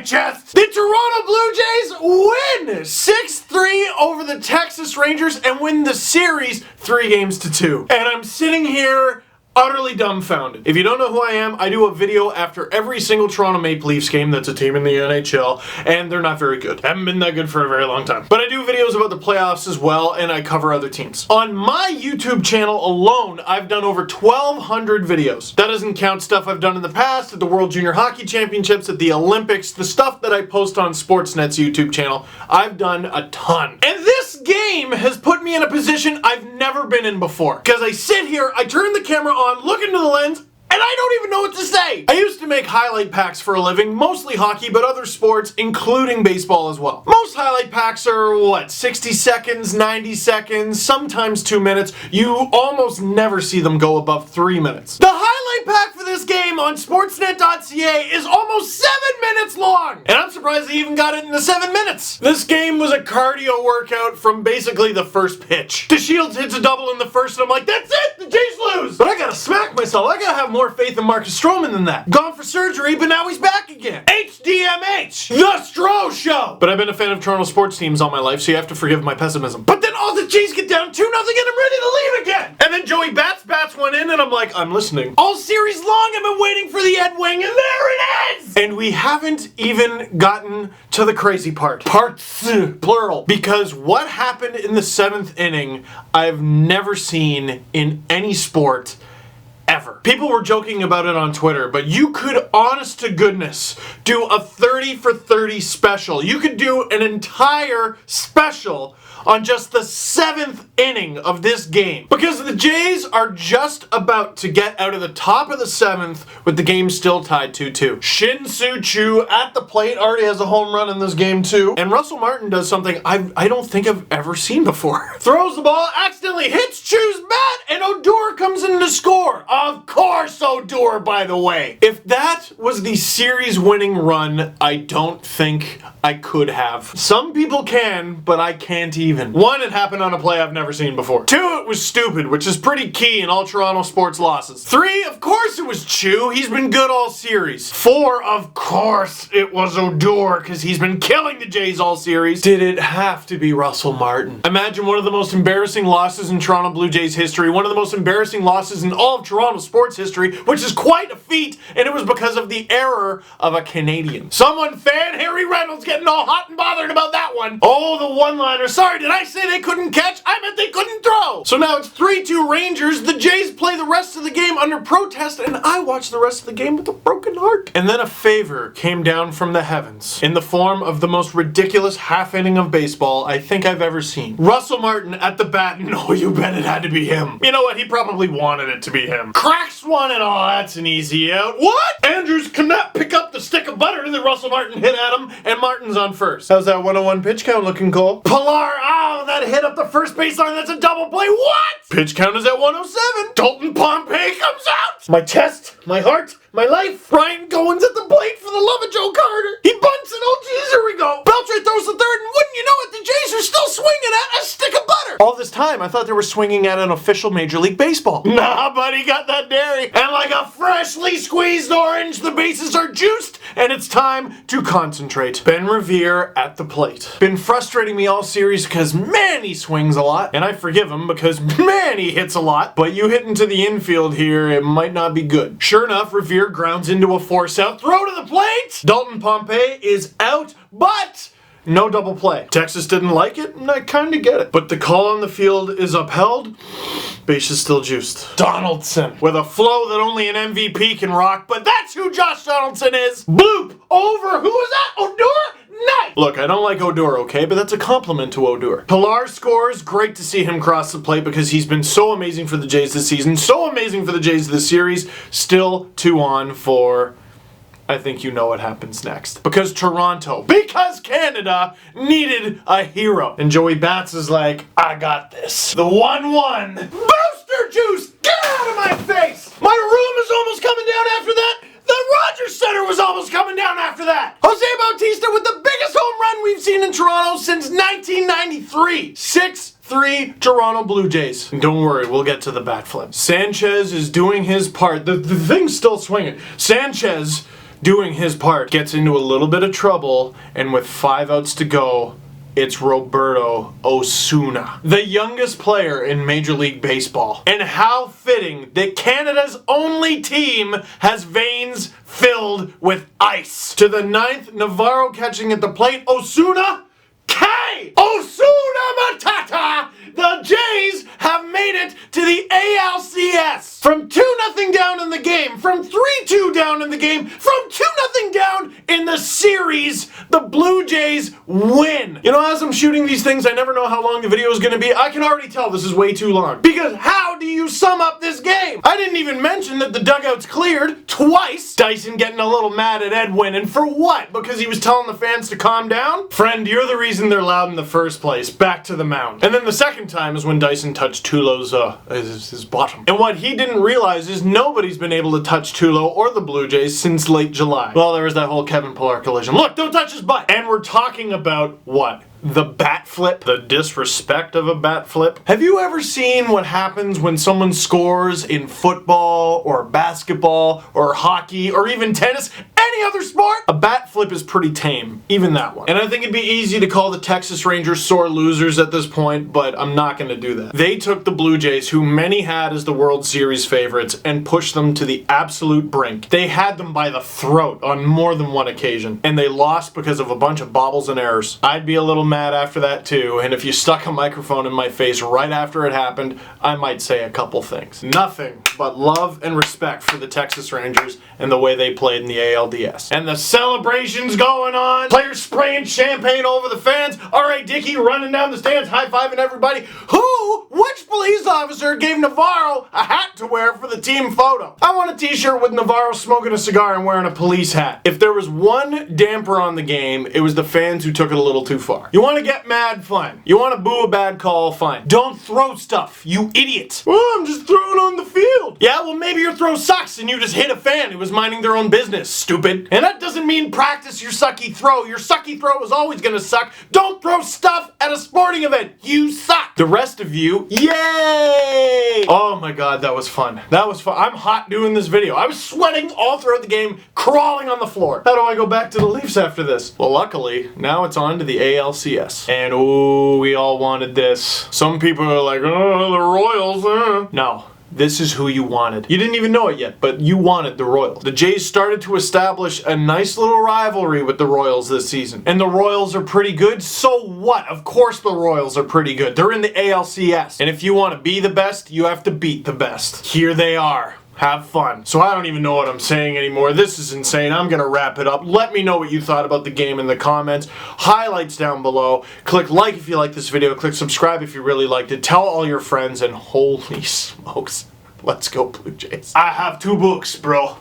chest. The Toronto Blue Jays win 6-3 over the Texas Rangers and win the series 3-2. And I'm sitting here utterly dumbfounded. If you don't know who I am, I do a video after every single Toronto Maple Leafs game that's a team in the NHL, and they're not very good. Haven't been that good for a very long time. But I do videos about the playoffs as well, and I cover other teams. On my YouTube channel alone, I've done over 1,200 videos. That doesn't count stuff I've done in the past, at the World Junior Hockey Championships, at the Olympics, the stuff that I post on Sportsnet's YouTube channel. I've done a ton. And this game has put me in a position I've never been in before. Because I sit here, I turn the camera on, look into the lens, and I don't even know what to say. I used to make highlight packs for a living, mostly hockey, but other sports, including baseball as well. Most highlight packs are, 60 seconds, 90 seconds, sometimes 2 minutes. You almost never see them go above 3 minutes. The highlight pack for this game on sportsnet.ca is almost 7 minutes long, and I'm surprised they even got it into 7 minutes. This game was a cardio workout from basically the first pitch. DeShields hits a double in the first, and I'm like, that's it, the Jays lose. But I gotta smack myself. I gotta have more faith in Marcus Stroman than that. Gone for surgery, but now he's back again. HDMH, the Stro Show. But I've been a fan of Toronto sports teams all my life, so you have to forgive my pessimism. But then all the Jays get down 2-0 and I'm ready to leave again. And then Joey bats one in, and I'm like, I'm listening. All series long, I've been waiting for the Ed Wing, and there it is! And we haven't even gotten to the crazy part. Parts, plural. Because what happened in the 7th inning, I've never seen in any sport ever. People were joking about it on Twitter, but you could, honest to goodness, do a 30 for 30 special. You could do an entire special on just the 7th inning of this game. Because the Jays are just about to get out of the top of the 7th with the game still tied 2-2. Shin-Soo Choo at the plate already has a home run in this game too. And Russell Martin does something I don't think I've ever seen before. Throws the ball, accidentally hits Choo's bat, and Odor comes in to score. Of course Odor, by the way. If that was the series winning run, I don't think I could have. Some people can, but I can't even. 1, it happened on a play I've never seen before. 2, it was stupid, which is pretty key in all Toronto sports losses. 3, of course it was Choo. He's been good all series. 4, of course it was Odor, because he's been killing the Jays all series. Did it have to be Russell Martin? Imagine one of the most embarrassing losses in Toronto Blue Jays history, one of the most embarrassing losses in all of Toronto sports history, which is quite a feat, and it was because of the error of a Canadian. Someone fan Harry Reynolds getting all hot and bothered about that one. Oh, the one-liner. Sorry, did I say they couldn't catch? I meant they couldn't throw. So now it's 3-2 Rangers. The Jays play the rest of the game under protest, and I watch the rest of the game with a broken heart. And then a favor came down from the heavens in the form of the most ridiculous half inning of baseball I think I've ever seen. Russell Martin at the bat, and oh, you bet it had to be him. You know what? He probably wanted it to be him. Cracks one, and oh, that's an easy out. What? Andrews cannot pick up the stick of butter that Russell Martin hit at him, and Martin's on first. How's that 101 pitch count looking, Cole? Pilar, oh, that hit up the first baseline. That's a double play. What? Pitch count is at 107. Dalton Pompey comes out. My chest, my heart, my life. Brian Goins at the plate for the love of Joe Carter. He bunts it. Oh, geez, here we go. Beltre throws the third, and wouldn't you know it, the Jays are still swinging at a stick of butter. All this time, I thought they were swinging at an official Major League Baseball. Nah, buddy, got that dairy. And like a freshly squeezed orange, the bases are juiced, and it's time to concentrate. Ben Revere at the plate. Been frustrating me all series because, man, he swings a lot. And I forgive him because, man, he hits a lot. But you hit into the infield here, it might not be good. Sure enough, Revere grounds into a force out. Throw to the plate! Dalton Pompey is out, but no double play. Texas didn't like it, and I kinda get it. But the call on the field is upheld. Base is still juiced. Donaldson with a flow that only an MVP can rock, but that's who Josh Donaldson is. Bloop over. Who was that? Odor? Nice! Look, I don't like Odor, okay? But that's a compliment to Odor. Pilar scores. Great to see him cross the plate because he's been so amazing for the Jays this season. So amazing for the Jays this series. Still 2 on for... I think you know what happens next. Because Canada needed a hero. And Joey Bats is like, I got this. The 1-1. Booster juice! Get out of my face! My room is almost coming down after that. The Rogers Center was almost coming down after that. Jose Bautista with the biggest home run we've seen in Toronto since 1993. 6-3 Toronto Blue Jays. And don't worry, we'll get to the bat flip. Sanchez is doing his part. The thing's still swinging. Sanchez doing his part, gets into a little bit of trouble, and with 5 outs to go, it's Roberto Osuna, the youngest player in Major League Baseball. And how fitting that Canada's only team has veins filled with ice. To the 9th, Navarro catching at the plate, Osuna, K! Osuna Matata! The Jays have made it to the ALCS! From 2-0 down in the game, from 3-2 down in the game, from 2-0 down in the series, the Blue Jays win. You know, as I'm shooting these things, I never know how long the video is going to be. I can already tell this is way too long. Because how do you sum up this game? I didn't even mention that the dugout's cleared twice. Dyson getting a little mad at Edwin, and for what? Because he was telling the fans to calm down? Friend, you're the reason they're loud in the first place. Back to the mound. And then the second time is when Dyson touched Tulo's his bottom. And what he didn't realize is nobody's been able to touch Tulo or the Blue Jays since late July. Well, there was that whole Kevin Pillar collision. Look, don't touch his butt! And we're talking about what? The bat flip? The disrespect of a bat flip? Have you ever seen what happens when someone scores in football or basketball or hockey or even tennis? Any other sport? A bat flip is pretty tame, even that one. And I think it'd be easy to call the Texas Rangers sore losers at this point, but I'm not going to do that. They took the Blue Jays, who many had as the World Series favorites, and pushed them to the absolute brink. They had them by the throat on more than one occasion, and they lost because of a bunch of bobbles and errors. I'd be a little mad after that too, and if you stuck a microphone in my face right after it happened, I might say a couple things. Nothing but love and respect for the Texas Rangers and the way they played in the ALDS. And the celebrations going on, players spraying champagne over the fans, R.A. Dickey running down the stands, high-fiving everybody. Which police officer gave Navarro a hat to wear for the team photo? I want a t-shirt with Navarro smoking a cigar and wearing a police hat. If there was one damper on the game, it was the fans who took it a little too far. You want to get mad? Fine. You want to boo a bad call? Fine. Don't throw stuff, you idiot. Oh, I'm just throwing on the field. Yeah, well maybe your throw sucks and you just hit a fan who was minding their own business, stupid. And that doesn't mean practice your sucky throw. Your sucky throw is always gonna suck. Don't throw stuff at a sporting event. You suck. The rest of you, yay! Oh my god, that was fun. That was fun. I'm hot doing this video. I was sweating all throughout the game, crawling on the floor. How do I go back to the Leafs after this? Well, luckily, now it's on to the ALCS. And ooh, we all wanted this. Some people are like, oh, the Royals, No. This is who you wanted. You didn't even know it yet, but you wanted the Royals. The Jays started to establish a nice little rivalry with the Royals this season. And the Royals are pretty good, so what? Of course the Royals are pretty good. They're in the ALCS. And if you want to be the best, you have to beat the best. Here they are. Have fun. So I don't even know what I'm saying anymore. This is insane. I'm gonna wrap it up. Let me know what you thought about the game in the comments. Highlights down below. Click like if you like this video. Click subscribe if you really liked it. Tell all your friends, and holy smokes, let's go Blue Jays. I have 2 books, bro.